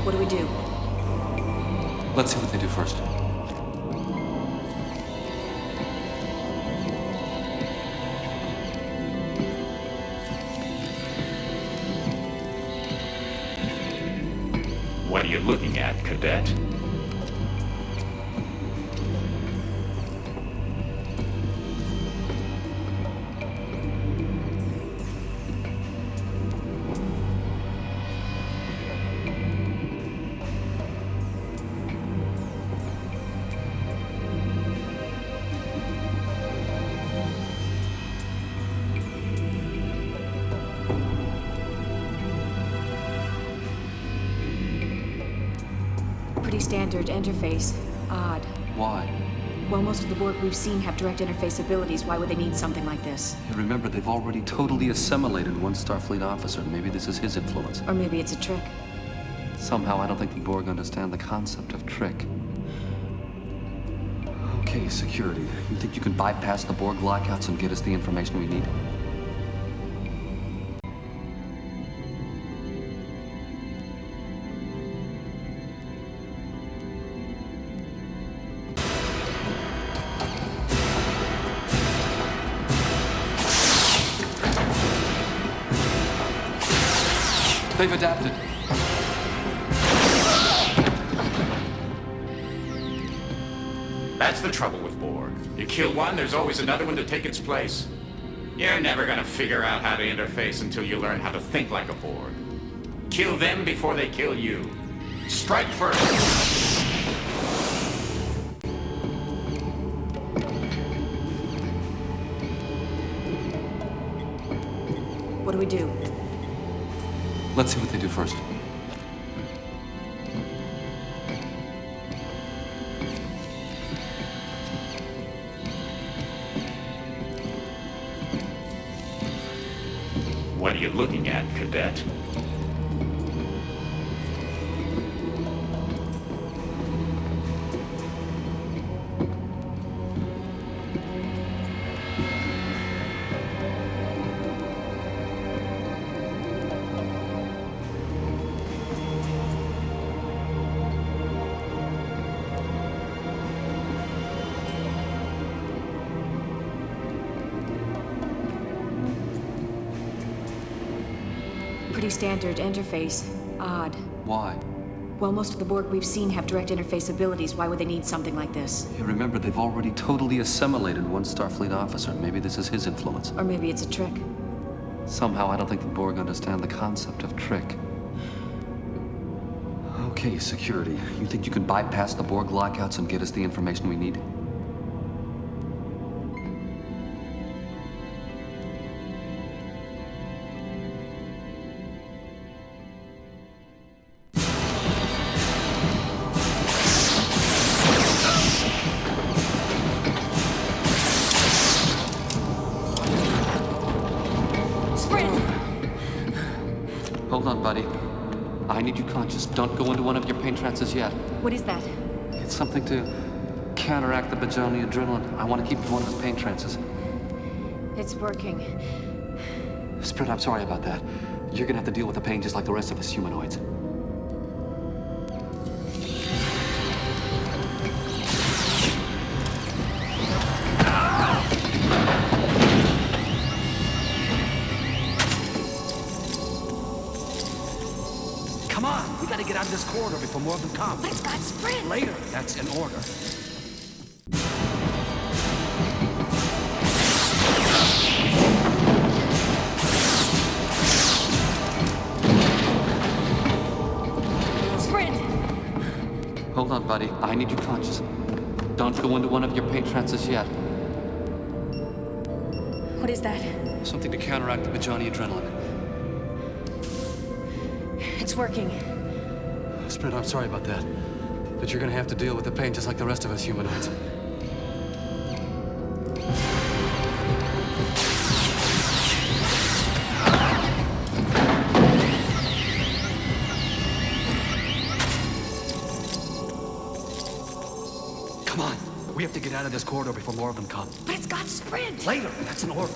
What do we do? Let's see what they do first. What are you looking at, Cadet? Pretty standard interface. Odd. Why? Well, most of the Borg we've seen have direct interface abilities. Why would they need something like this? Yeah, remember, they've already totally assimilated one Starfleet officer. Maybe this is his influence. Or maybe it's a trick. Somehow, I don't think the Borg understand the concept of trick. Okay, security. You think you can bypass the Borg lockouts and get us the information we need? They've adapted. That's the trouble with Borg. You kill one, there's always another one to take its place. You're never gonna figure out how to interface until you learn how to think like a Borg. Kill them before they kill you. Strike first. What do we do? Let's see what they do first. What are you looking at, Cadet? Pretty standard interface. Odd. Why? Well, most of the Borg we've seen have direct interface abilities. Why would they need something like this? Yeah, remember, they've already totally assimilated one Starfleet officer. Maybe this is his influence. Or maybe it's a trick. Somehow, I don't think the Borg understand the concept of trick. Okay, security. You think you can bypass the Borg lockouts and get us the information we need? Hold on, buddy. I need you conscious. Don't go into one of your pain trances yet. What is that? It's something to counteract the Bajoni adrenaline. I want to keep you in one of his pain trances. It's working. Spirit, I'm sorry about that. You're gonna have to deal with the pain just like the rest of us humanoids. Come on, we gotta get out of this corridor before more of them come. But it's got sprint! Later, that's in order. Sprint! Hold on, buddy. I need you conscious. Don't go into one of your pain trances yet. What is that? Something to counteract the Bajoni adrenaline. It's working. Spirit, I'm sorry about that. But you're gonna have to deal with the pain just like the rest of us humanoids. Come on, we have to get out of this corridor before more of them come. But it's got sprint! Later, that's in order.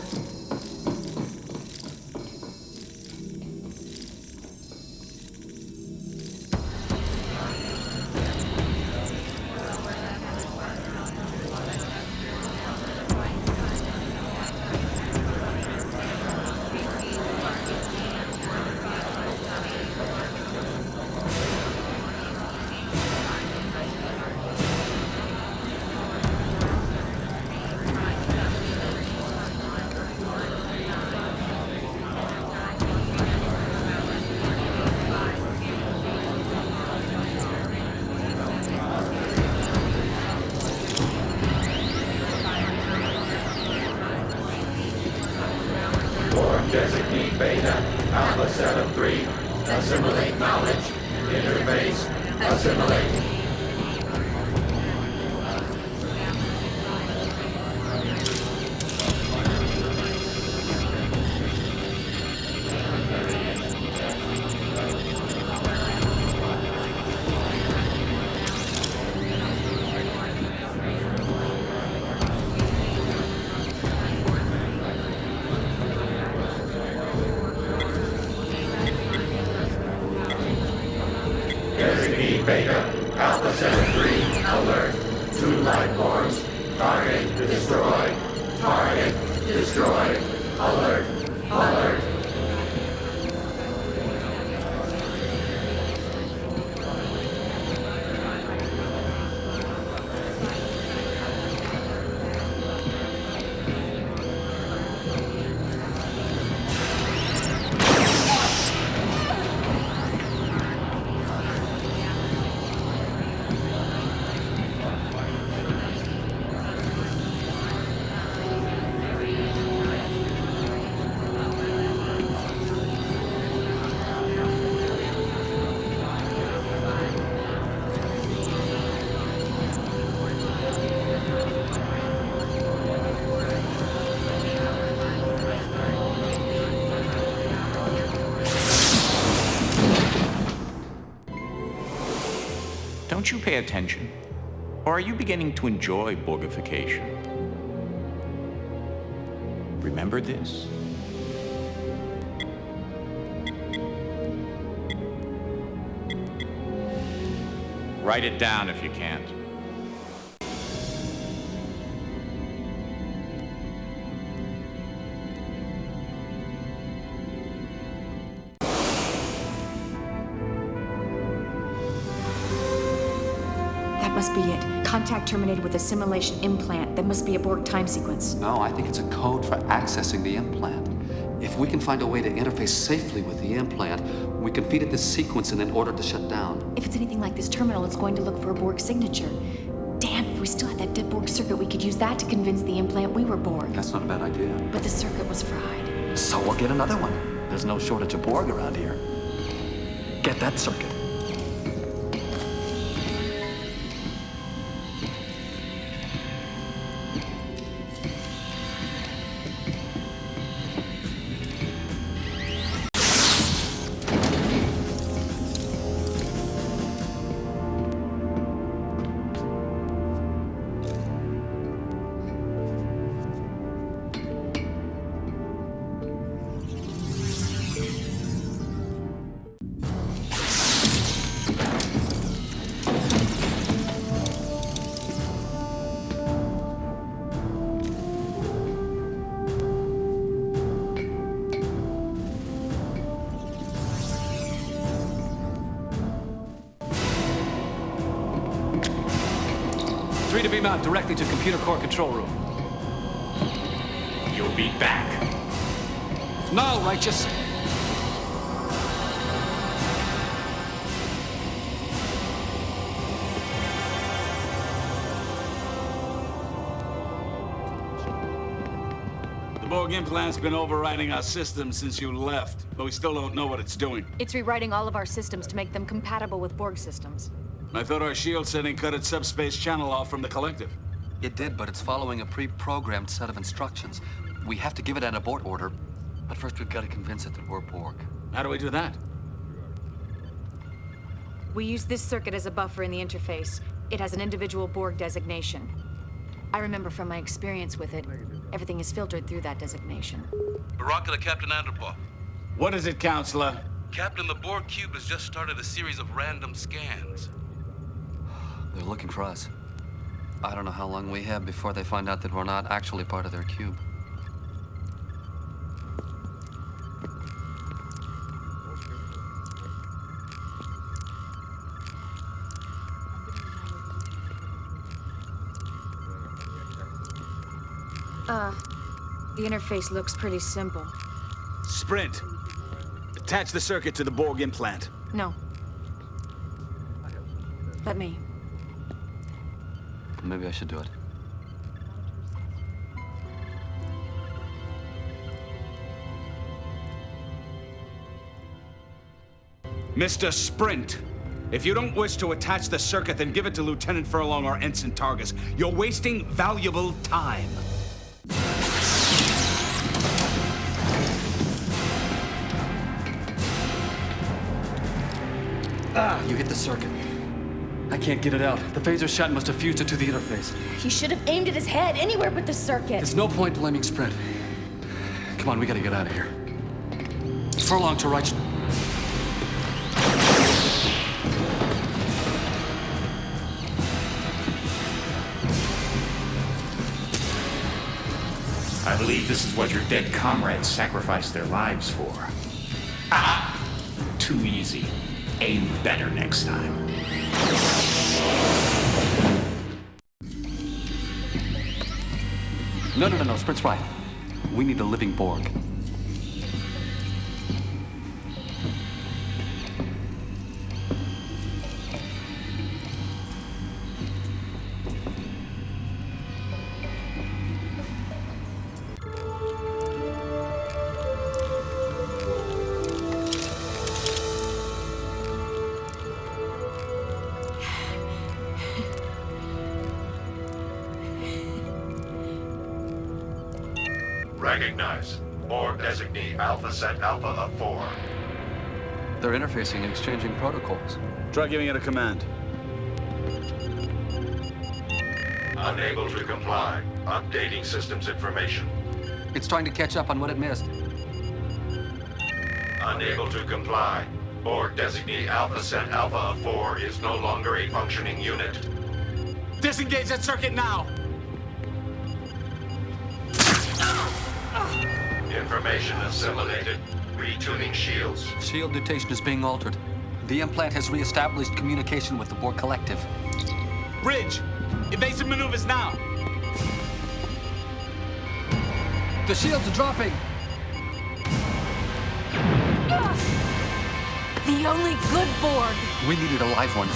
Don't you pay attention? Or are you beginning to enjoy Borgification? Remember this? Write it down if you can't. That must be it. Contact terminated with a simulation implant. That must be a Borg time sequence. No, I think it's a code for accessing the implant. If we can find a way to interface safely with the implant, we can feed it this sequence and then order to shut down. If it's anything like this terminal, it's going to look for a Borg signature. Damn, if we still had that dead Borg circuit, we could use that to convince the implant we were Borg. That's not a bad idea. But the circuit was fried. So we'll get another one. There's no shortage of Borg around here. Get that circuit. Three to beam out directly to computer core control room. You'll be back. No, Righteous. The Borg implant's been overriding our systems since you left, but we still don't know what it's doing. It's rewriting all of our systems to make them compatible with Borg systems. I thought our shield setting cut its subspace channel off from the collective. It did, but it's following a pre-programmed set of instructions. We have to give it an abort order, but first we've got to convince it that we're Borg. How do we do that? We use this circuit as a buffer in the interface. It has an individual Borg designation. I remember from my experience with it, everything is filtered through that designation. Baraka to Captain Anderpaw. What is it, Counselor? Captain, the Borg cube has just started a series of random scans. They're looking for us. I don't know how long we have before they find out that we're not actually part of their cube. The interface looks pretty simple. Sprint. Attach the circuit to the Borg implant. No. Let me. Maybe I should do it. Mr. Sprint, If you don't wish to attach the circuit, then give it to Lieutenant Furlong or Ensign Targus. You're wasting valuable time. You hit the circuit. I can't get it out. The phaser shot must have fused it to the interface. He should have aimed at his head anywhere but the circuit. There's no point blaming Sprint. Come on, we gotta get out of here. Furlong to right. I believe this is what your dead comrades sacrificed their lives for. Ah! Too easy. Aim better next time. No, Sprint's right. We need a living Borg. Recognize. Borg designee Alpha Set Alpha of 4. They're interfacing and exchanging protocols. Try giving it a command. Unable to comply. Updating systems information. It's trying to catch up on what it missed. Unable to comply. Borg designee Alpha Set Alpha of 4 is no longer a functioning unit. Disengage that circuit now! Information assimilated. Retuning shields. Shield mutation is being altered. The implant has re-established communication with the Borg Collective. Bridge! Evasive maneuvers now! The shields are dropping! The only good Borg. We needed a live one.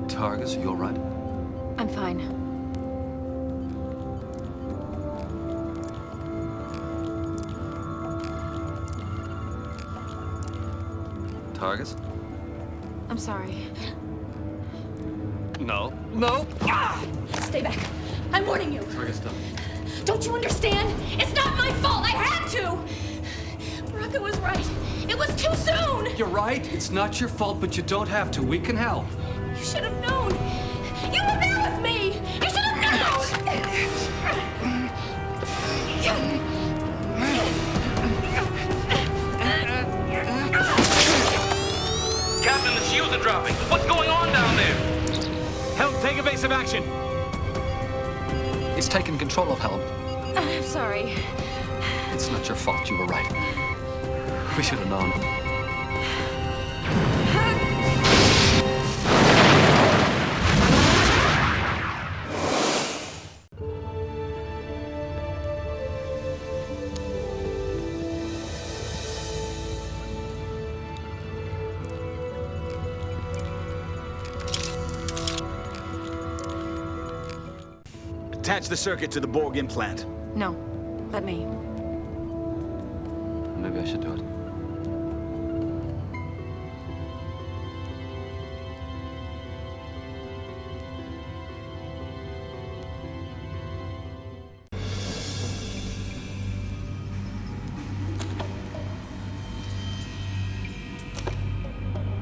Targus, you all right? I'm fine. Targus? I'm sorry. No. No! Stay back. I'm warning you. Targus, stop. Don't you understand? It's not my fault. I had to. Baraka was right. It was too soon. You're right. It's not your fault, but you don't have to. We can help. You should have known. You were there with me. You should have known. Captain, the shields are dropping. What's going on down there? Help, take evasive action! It's taken control of Helm. I'm sorry. It's not your fault. You were right. We should have known. Attach the circuit to the Borg implant. No, let me. Maybe I should do it.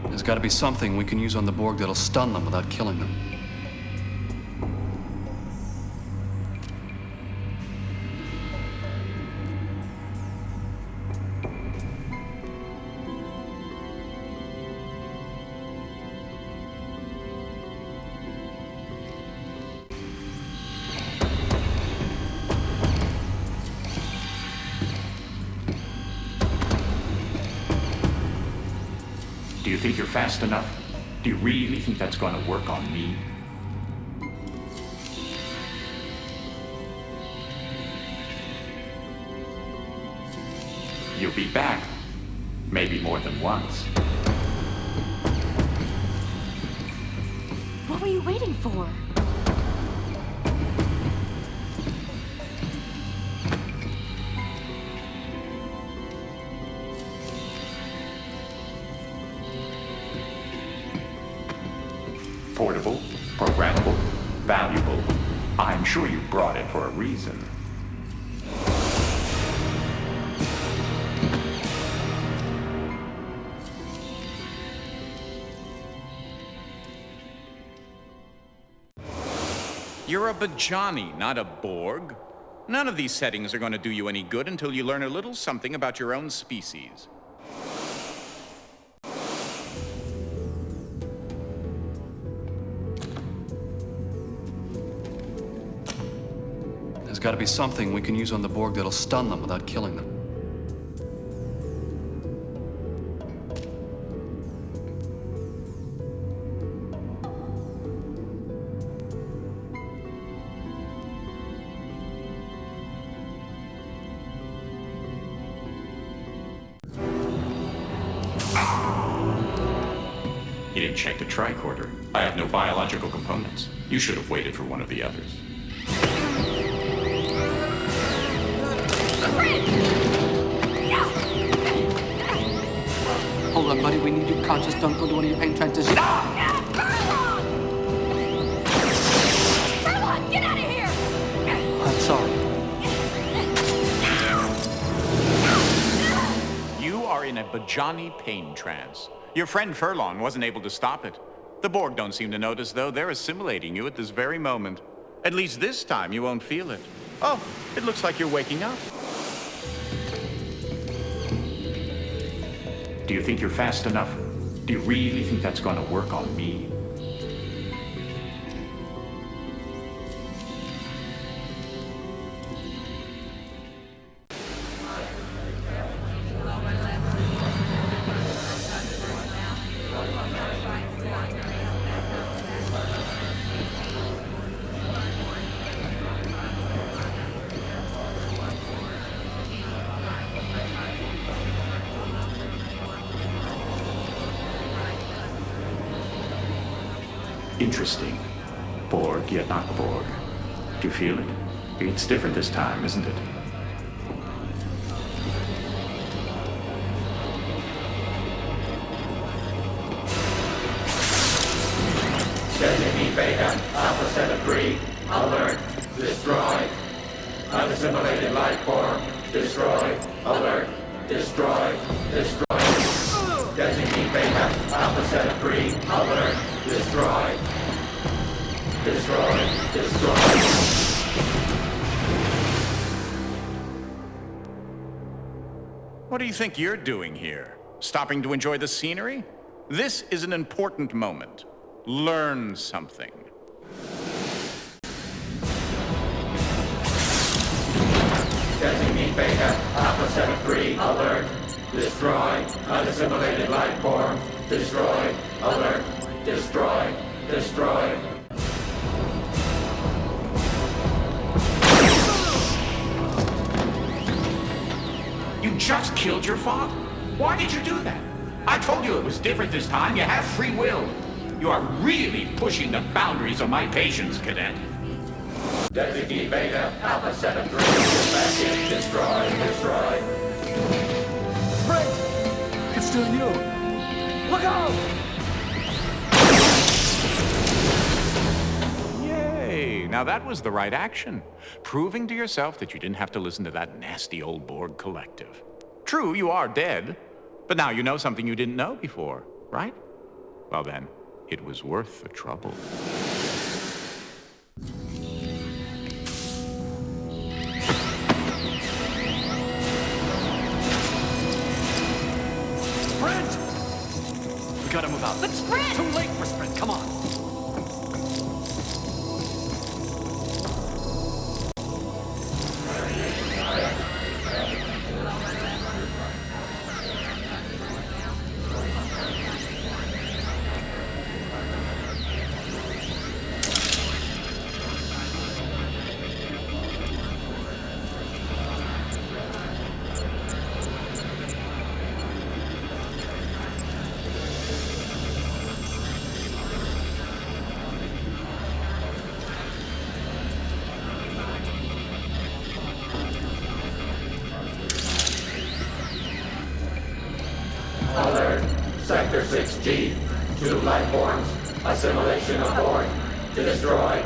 There's got to be something we can use on the Borg that'll stun them without killing them. Do you think you're fast enough? Do you really think that's going to work on me? You'll be back. Maybe more than once. What were you waiting for? Portable, programmable, valuable. I'm sure you brought it for a reason. You're a Bajani, not a Borg. None of these settings are going to do you any good until you learn a little something about your own species. There's got to be something we can use on the Borg that'll stun them without killing them. You didn't check the tricorder. I have no biological components. You should have waited for one of the others. Hold on, buddy. We need you conscious. Don't go to one of your pain transitions. Furlong, get out of here! I'm sorry. You are in a Bajani pain trance. Your friend Furlong wasn't able to stop it. The Borg don't seem to notice, though. They're assimilating you at this very moment. At least this time you won't feel it. Oh, it looks like you're waking up. Do you think you're fast enough? Do you really think that's going to work on me? Interesting. Borg, yet not Borg. Do you feel it? It's different this time, isn't it? Designate Beta, Alpha Center 3, alert, destroy. Unassimilated life form, destroy, alert, destroy, destroy. Designate Beta, Alpha Center 3, alert, destroy. Destroy, destroy. What do you think you're doing here? Stopping to enjoy the scenery? This is an important moment. Learn something. Designate Beta, Alpha Center 3, alert, destroy. Unassimilated life form, destroy, alert, destroy, destroy. You just killed your father? Why did you do that? I told you it was different this time. You have free will. You are really pushing the boundaries of my patience, Cadet. Designate Beta, Alpha Center 3, get back in, destroy, destroy. Sprint! It's still you. Look out! Yay! Now that was the right action. Proving to yourself that you didn't have to listen to that nasty old Borg collective. True, you are dead, but now you know something you didn't know before, right? Well then, it was worth the trouble. Sprint! We gotta move out. But Sprint! Too late for Sprint, come on. 6G. 2 life forms. Assimilation of Borg. To destroy.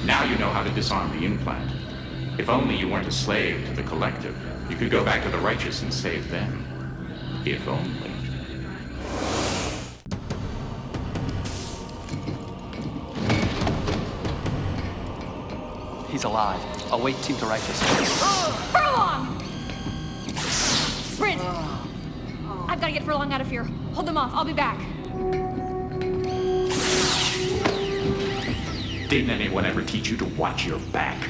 Now you know how to disarm the implant. If only you weren't a slave to the collective, you could go back to the righteous and save them. If only. He's alive. Await team to righteous. Furlong! Sprint! I've got to get Furlong out of here. Hold them off. I'll be back. Didn't anyone ever teach you to watch your back?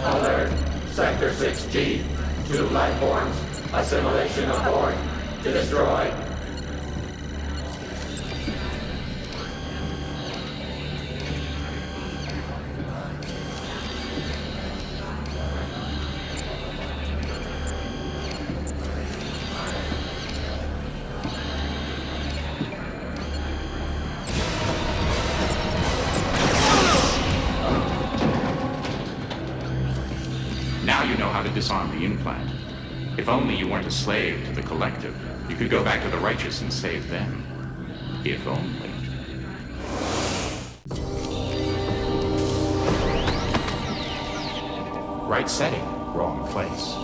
Alert. Sector 6G. 2 life forms. Assimilation of Borg. To destroy. Now you know how to disarm the implant. If only you weren't a slave to the collective, you could go back to the righteous and save them. If only. Right setting, wrong place.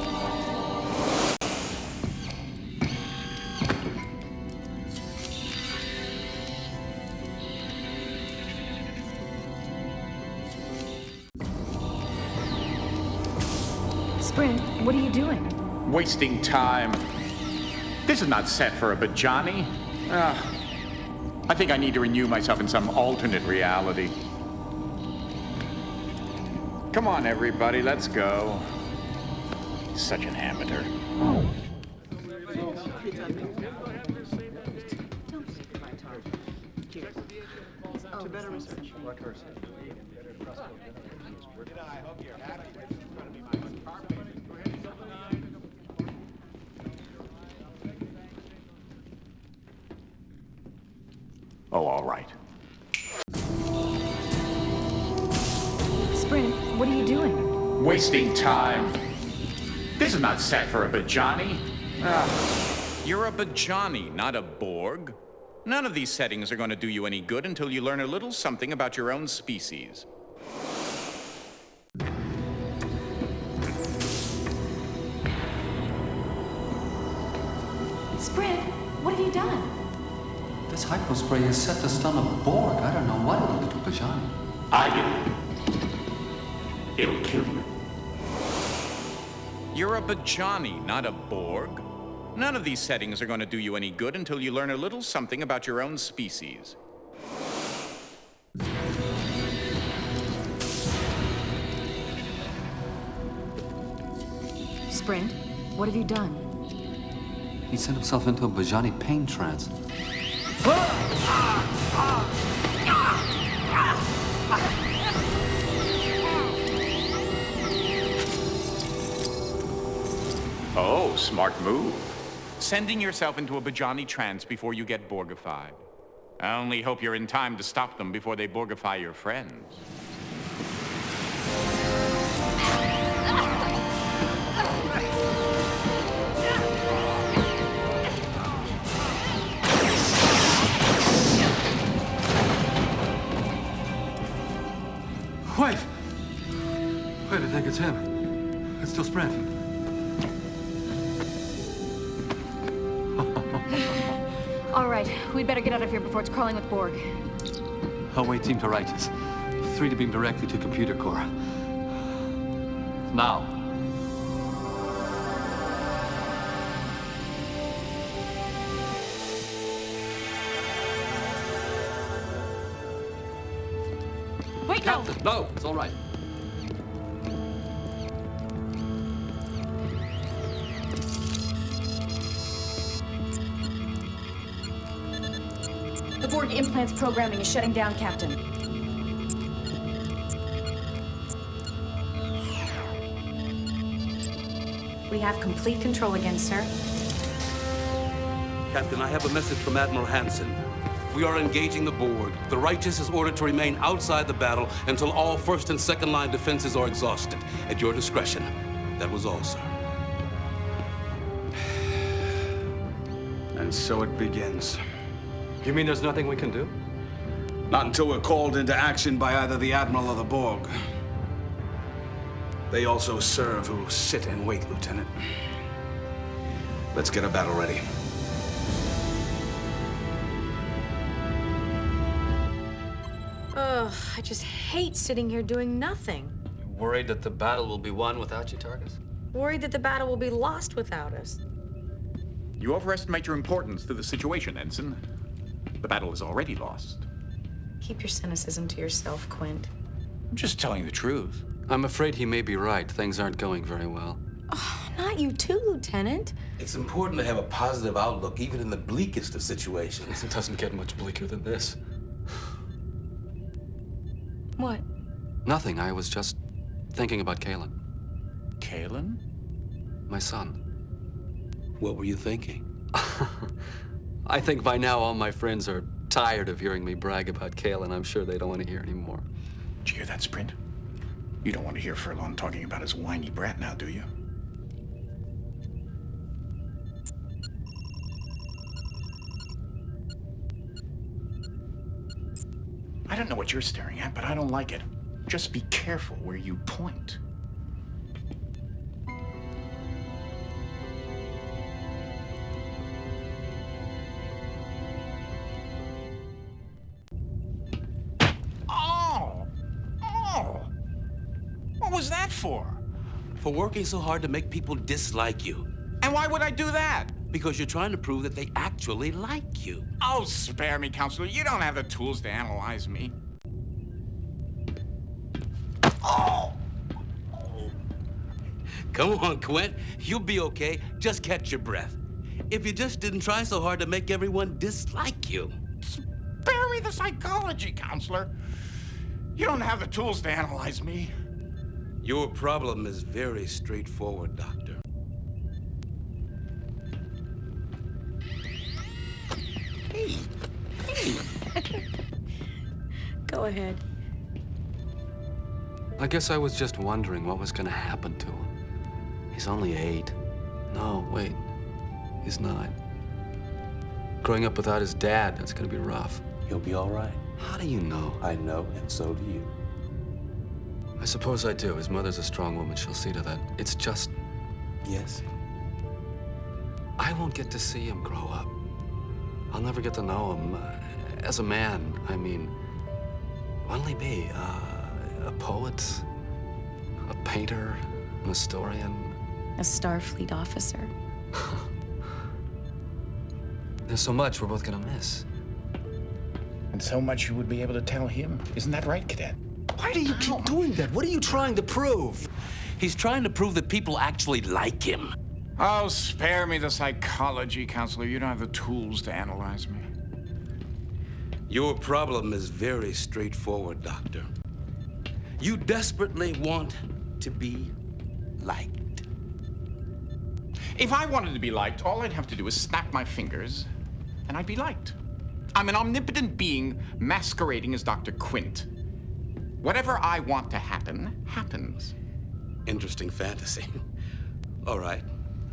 Sprint, what are you doing? Wasting time. This is not set for a Bajani. I think I need to renew myself in some alternate reality. Come on, everybody, let's go. Such an amateur. Oh, all right. Sprint, what are you doing? Wasting time. This is not set for a Bajani. You're a Bajani, not a Borg. None of these settings are going to do you any good until you learn a little something about your own species. Sprint, what have you done? This hypospray is set to stun a Borg. I don't know what it'll do to Bajani. I do. It'll kill you. You're a Bajani, not a Borg. None of these settings are going to do you any good until you learn a little something about your own species. Sprint, what have you done? He sent himself into a Bajani pain trance. Oh, smart move. Sending yourself into a Bajani trance before you get Borgified. I only hope you're in time to stop them before they Borgify your friends. Wait! Wait, I think it's him. It's still Sprint. right. We'd better get out of here before it's crawling with Borg. I'll wait team to righteous. 3 to beam directly to computer core. Now. Wait, no! Captain, no, it's all right. The Borg implant's programming is shutting down, Captain. We have complete control again, sir. Captain, I have a message from Admiral Hansen. We are engaging the Borg. The Righteous is ordered to remain outside the battle until all first and second line defenses are exhausted. At your discretion. That was all, sir. And so it begins. You mean there's nothing we can do? Not until we're called into action by either the Admiral or the Borg. They also serve who sit and wait, Lieutenant. Let's get a battle ready. Ugh, I just hate sitting here doing nothing. Worried that the battle will be won without you, Targus? Worried that the battle will be lost without us. You overestimate your importance to the situation, Ensign. The battle is already lost. Keep your cynicism to yourself, Quint. I'm just telling the truth. I'm afraid he may be right. Things aren't going very well. Oh, not you too, Lieutenant. It's important to have a positive outlook, even in the bleakest of situations. It doesn't get much bleaker than this. What? Nothing. I was just thinking about Kalen. Kalen? My son. What were you thinking? I think by now all my friends are tired of hearing me brag about Kalen. I'm sure they don't want to hear anymore. Did you hear that, Sprint? You don't want to hear Furlong talking about his whiny brat now, do you? I don't know what you're staring at, but I don't like it. Just be careful where you point. What was that for? For working so hard to make people dislike you. And why would I do that? Because you're trying to prove that they actually like you. Oh, spare me, Counselor. You don't have the tools to analyze me. Oh! Come on, Quint. You'll be okay. Just catch your breath. If you just didn't try so hard to make everyone dislike you. Spare me the psychology, Counselor. You don't have the tools to analyze me. Your problem is very straightforward, Doctor. Go ahead. I guess I was just wondering what was going to happen to him. He's only 8. No, wait. He's 9. Growing up without his dad, that's going to be rough. He'll be all right. How do you know? I know, and so do you. I suppose I do. His mother's a strong woman. She'll see to that. It's just... Yes. I won't get to see him grow up. I'll never get to know him as a man. I mean, what'll he be? A poet? A painter? An historian? A Starfleet officer. There's so much we're both gonna miss. And so much you would be able to tell him. Isn't that right, Cadet? Why do you keep doing that? What are you trying to prove? He's trying to prove that people actually like him. Oh, spare me the psychology, Counselor. You don't have the tools to analyze me. Your problem is very straightforward, Doctor. You desperately want to be liked. If I wanted to be liked, all I'd have to do is snap my fingers, and I'd be liked. I'm an omnipotent being masquerading as Dr. Quint. Whatever I want to happen, happens. Interesting fantasy. All right,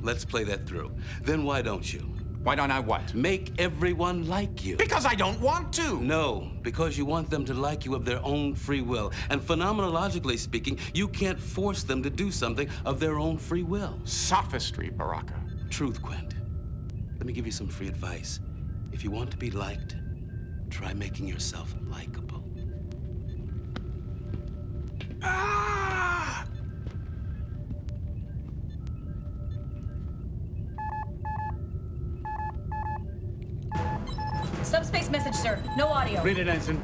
let's play that through. Then why don't you? Why don't I what? Make everyone like you. Because I don't want to. No, because you want them to like you of their own free will. And phenomenologically speaking, you can't force them to do something of their own free will. Sophistry, Baraka. Truth, Quint. Let me give you some free advice. If you want to be liked, try making yourself likable. Ah! Subspace message, sir. No audio. Read it, Ensign.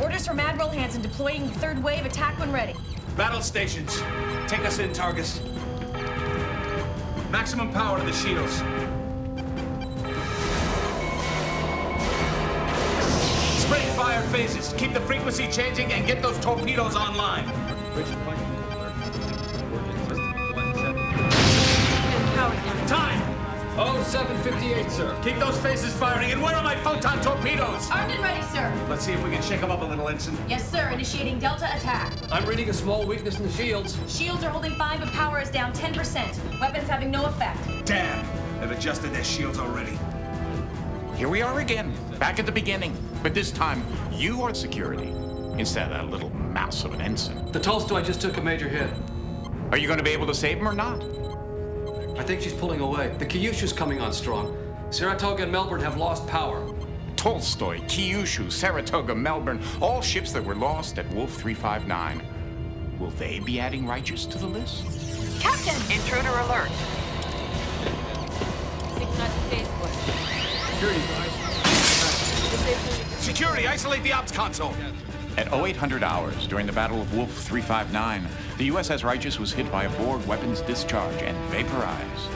Orders from Admiral Hansen deploying third wave. Attack when ready. Battle stations. Take us in, Targus. Maximum power to the shields. Spray fire phases. Keep the frequency changing and get those torpedoes online. Time! 0758, sir. Keep those phases firing. And where are my photon torpedoes? Armed and ready, sir. Let's see if we can shake them up a little, Ensign. Yes, sir. Initiating Delta attack. I'm reading a small weakness in the shields. Shields are holding 5, but power is down 10%. Weapons having no effect. Damn! They've adjusted their shields already. Here we are again, back at the beginning. But this time, you are security, instead of that little mouse of an ensign. The Tolstoy just took a major hit. Are you going to be able to save him or not? I think she's pulling away. The Kyushu's coming on strong. Saratoga and Melbourne have lost power. Tolstoy, Kyushu, Saratoga, Melbourne, all ships that were lost at Wolf 359. Will they be adding Righteous to the list? Captain! Intruder alert. Security, isolate the ops console. At 0800 hours, during the Battle of Wolf 359, the USS Righteous was hit by a Borg weapons discharge and vaporized.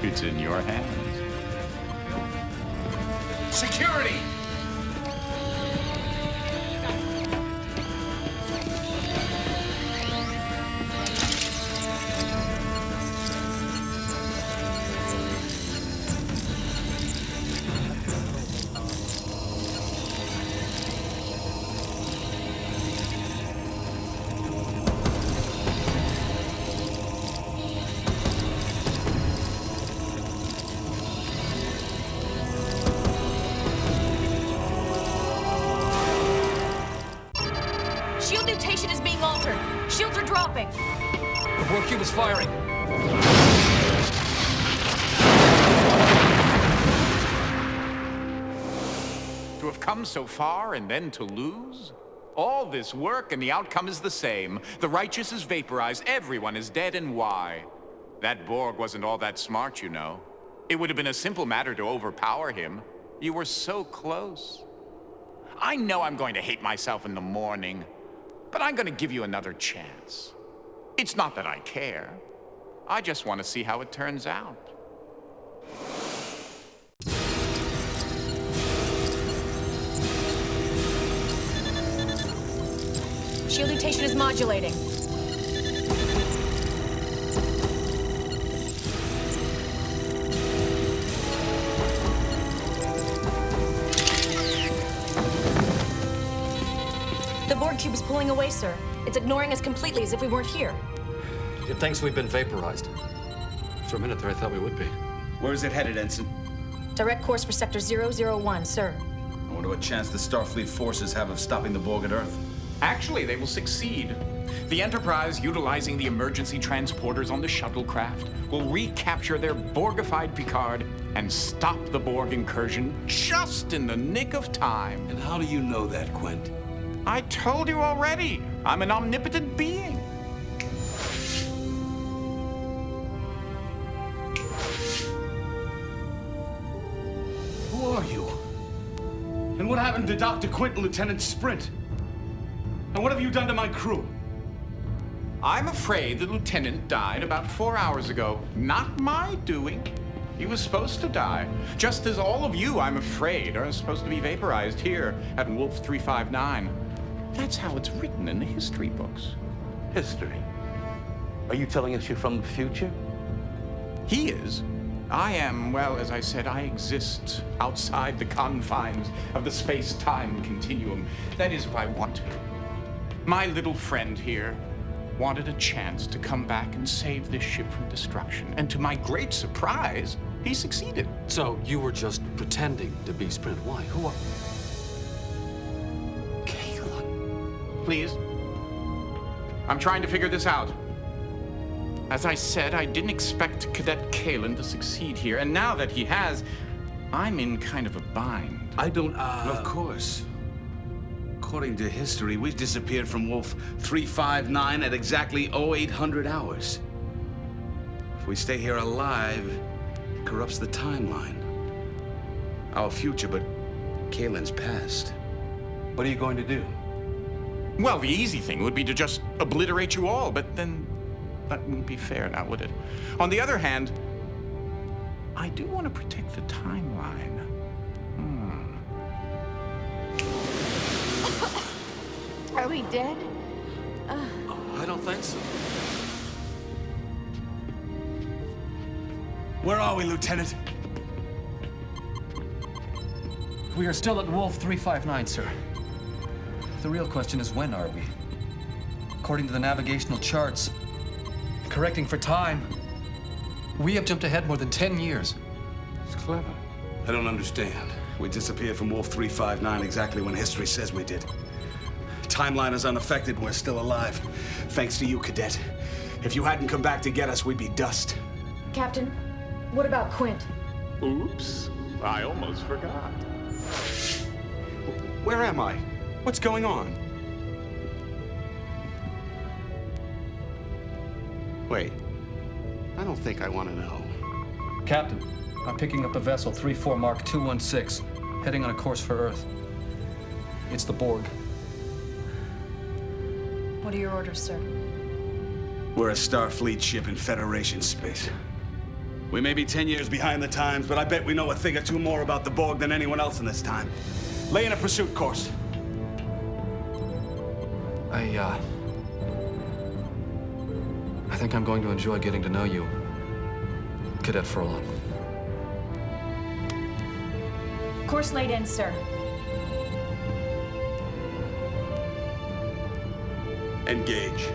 It's in your hands. Security! Shield mutation is being altered. Shields are dropping. The Borg cube is firing. To have come so far and then to lose? All this work and the outcome is the same. The Righteous is vaporized, everyone is dead, and why? That Borg wasn't all that smart, you know. It would have been a simple matter to overpower him. You were so close. I know I'm going to hate myself in the morning, but I'm going to give you another chance. It's not that I care. I just want to see how it turns out. Shield mutation is modulating. The Borg cube is pulling away, sir. It's ignoring us completely as if we weren't here. It thinks we've been vaporized. For a minute there, I thought we would be. Where is it headed, Ensign? Direct course for Sector 001, sir. I wonder what chance the Starfleet forces have of stopping the Borg at Earth. Actually, they will succeed. The Enterprise, utilizing the emergency transporters on the shuttlecraft, will recapture their Borgified Picard and stop the Borg incursion just in the nick of time. And how do you know that, Quint? I told you already. I'm an omnipotent being. Who are you? And what happened to Dr. Quint and Lieutenant Sprint? And what have you done to my crew? I'm afraid the lieutenant died about 4 hours ago. Not my doing. He was supposed to die. Just as all of you, I'm afraid, are supposed to be vaporized here at Wolf 359. That's how it's written in the history books. History? Are you telling us you're from the future? He is. I am, well, as I said, I exist outside the confines of the space-time continuum. That is, if I want to. My little friend here wanted a chance to come back and save this ship from destruction. And to my great surprise, he succeeded. So you were just pretending to be Sprint. Why? Who are... Please. I'm trying to figure this out. As I said, I didn't expect Cadet Kalen to succeed here, and now that he has, I'm in kind of a bind. I don't, Of course. According to history, we disappeared from Wolf 359 at exactly 0800 hours. If we stay here alive, it corrupts the timeline. Our future, but Kaylin's past. What are you going to do? Well, the easy thing would be to just obliterate you all, but then that wouldn't be fair, now would it? On the other hand, I do want to protect the timeline. Are we dead? I don't think so. Where are we, Lieutenant? We are still at Wolf 359, sir. The real question is, when are we? According to the navigational charts, correcting for time, we have jumped ahead more than 10 years. It's clever. I don't understand. We disappeared from Wolf 359 exactly when history says we did. Timeline is unaffected and we're still alive. Thanks to you, Cadet. If you hadn't come back to get us, we'd be dust. Captain, what about Quint? Oops, I almost forgot. Where am I? What's going on? Wait, I don't think I want to know. Captain, I'm picking up a vessel 34 Mark 216, heading on a course for Earth. It's the Borg. What are your orders, sir? We're a Starfleet ship in Federation space. We may be 10 years behind the times, but I bet we know a thing or two more about the Borg than anyone else in this time. Lay in a pursuit course. I think I'm going to enjoy getting to know you, Cadet Furlong. Course laid in, sir. Engage.